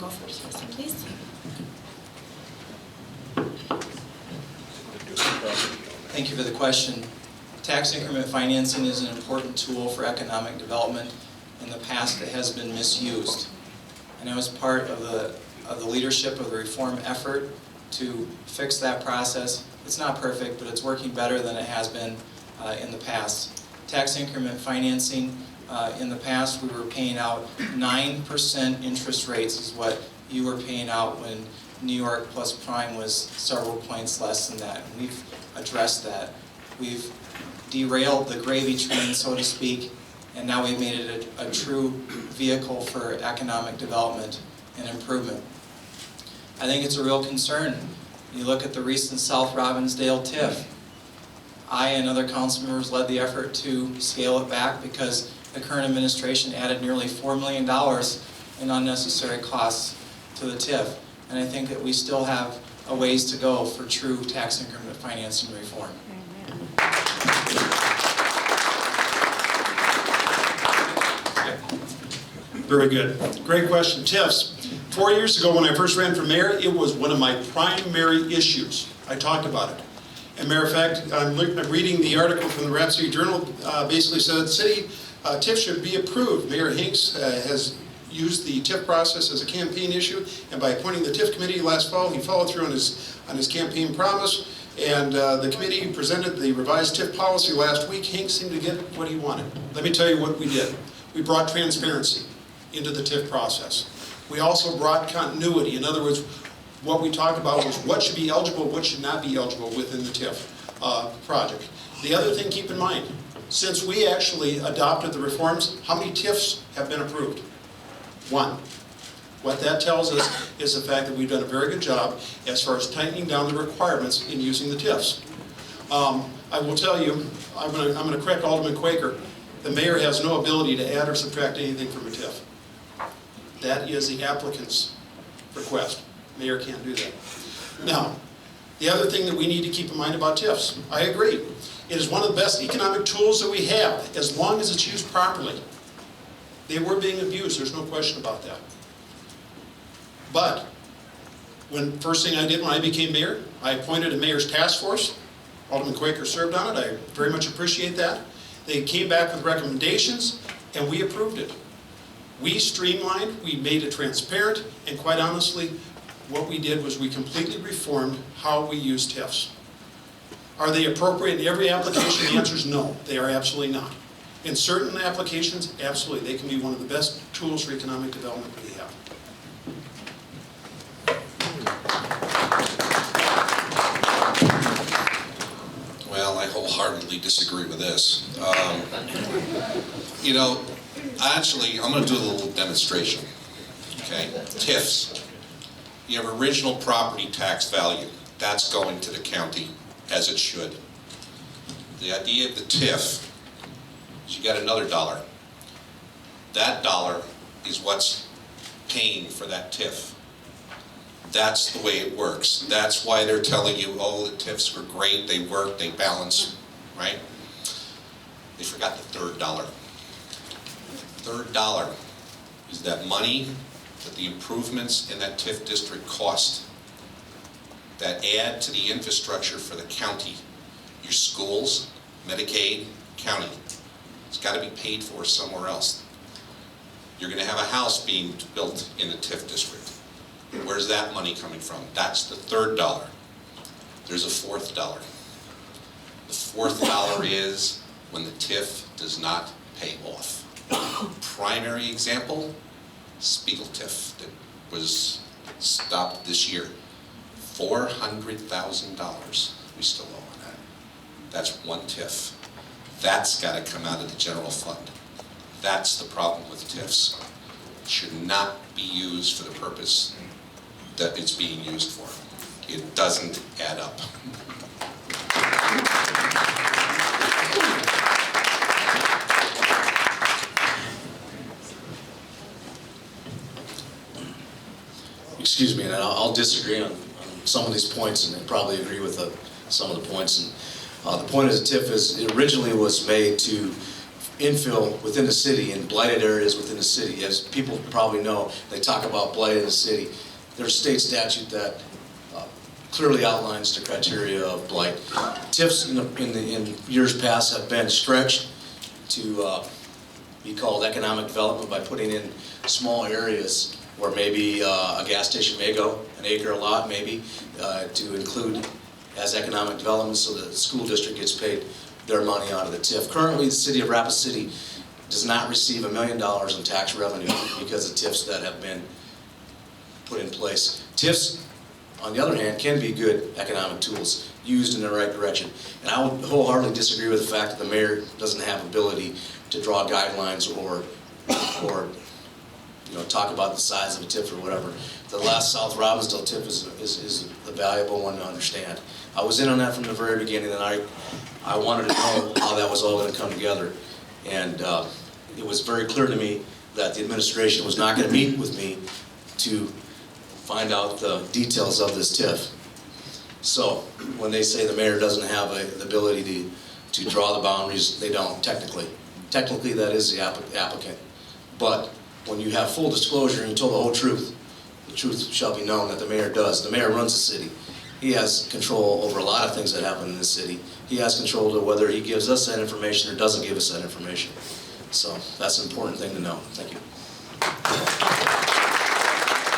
go first, Kristen, please. Thank you for the question. Tax increment financing is an important tool for economic development. In the past, it has been misused. And I was part of the leadership of the reform effort to fix that process. It's not perfect, but it's working better than it has been in the past. Tax increment financing, in the past we were paying out 9% interest rates is what you were paying out when New York plus prime was several points less than that. And we've addressed that. We've derailed the gravy train, so to speak, and now we've made it a true vehicle for economic development and improvement. I think it's a real concern. You look at the recent South Robbinsdale TIF. I and other council members led the effort to scale it back because the current administration added nearly $4 million in unnecessary costs to the TIF. And I think that we still have a ways to go for true tax increment financing reform. Very good. Great question. TIFs. 4 years ago when I first ran for mayor, it was one of my primary issues. I talked about it. As a matter of fact, I'm reading the article from the Rapid City Journal, basically said that city TIF should be approved. Mayor Hinks has used the TIF process as a campaign issue, and by appointing the TIF committee last fall, he followed through on his campaign promise, and the committee presented the revised TIF policy last week. Hinks seemed to get what he wanted. Let me tell you what we did. We brought transparency into the TIF process. We also brought continuity. In other words, what we talked about was what should be eligible, what should not be eligible within the TIF project. The other thing, keep in mind, since we actually adopted the reforms, how many TIFs have been approved? 1. What that tells us is the fact that we've done a very good job as far as tightening down the requirements in using the TIFs. I will tell you, I'm going to correct Alderman Quaker. The mayor has no ability to add or subtract anything from a TIF. That is the applicant's request. Mayor can't do that. Now, the other thing that we need to keep in mind about TIFs, I agree, it is one of the best economic tools that we have, as long as it's used properly. They were being abused, there's no question about that. But, first thing I did when I became mayor, I appointed a mayor's task force. Alderman Quaker served on it, I very much appreciate that. They came back with recommendations, and we approved it. We streamlined, we made it transparent, and quite honestly, what we did was we completely reformed how we use TIFs. Are they appropriate in every application? The answer is no, they are absolutely not. In certain applications, absolutely, they can be one of the best tools for economic development we have. Well, I wholeheartedly disagree with this. You know, actually, I'm going to do a little demonstration. Okay, TIFs. You have original property tax value. That's going to the county, as it should. The idea of the TIF is you got another dollar. That dollar is what's paying for that TIF. That's the way it works. That's why they're telling you, oh, the TIFs were great, they work, they balance, right? They forgot the third dollar. Third dollar is that money that the improvements in that TIF district cost that add to the infrastructure for the county. Your schools, Medicaid, county. It's got to be paid for somewhere else. You're going to have a house being built in the TIF district. Where's that money coming from? That's the third dollar. There's a fourth dollar. The fourth dollar is when the TIF does not pay off. Primary example, Spiegel TIF that was stopped this year. $400,000 we still owe on that. That's one TIF. That's got to come out of the general fund. That's the problem with TIFs. It should not be used for the purpose that it's being used for. It doesn't add up. Excuse me, and I'll disagree on some of these points and probably agree with some of the points. And the point of the TIF is it originally was made to infill within the city and blighted areas within the city. As people probably know, they talk about blight in the city. There's a state statute that clearly outlines the criteria of blight. TIFs in years past have been stretched to be called economic development by putting in small areas where maybe a gas station may go, an acre lot maybe, to include as economic development so that the school district gets paid their money out of the TIF. Currently, the city of Rapid City does not receive $1 million in tax revenue because of TIFs that have been put in place. TIFs, on the other hand, can be good economic tools used in the right direction. And I would wholeheartedly disagree with the fact that the mayor doesn't have ability to draw guidelines or talk about the size of a TIF or whatever. The last South Robbinsdale TIF is a valuable one to understand. I was in on that from the very beginning, and I wanted to know how that was all going to come together. And it was very clear to me that the administration was not going to meet with me to find out the details of this TIF. So when they say the mayor doesn't have the ability to draw the boundaries, they don't technically. Technically, that is the applicant. But when you have full disclosure and you told the whole truth, the truth shall be known that the mayor does. The mayor runs the city. He has control over a lot of things that happen in the city. He has control over whether he gives us that information or doesn't give us that information. So that's an important thing to know. Thank you.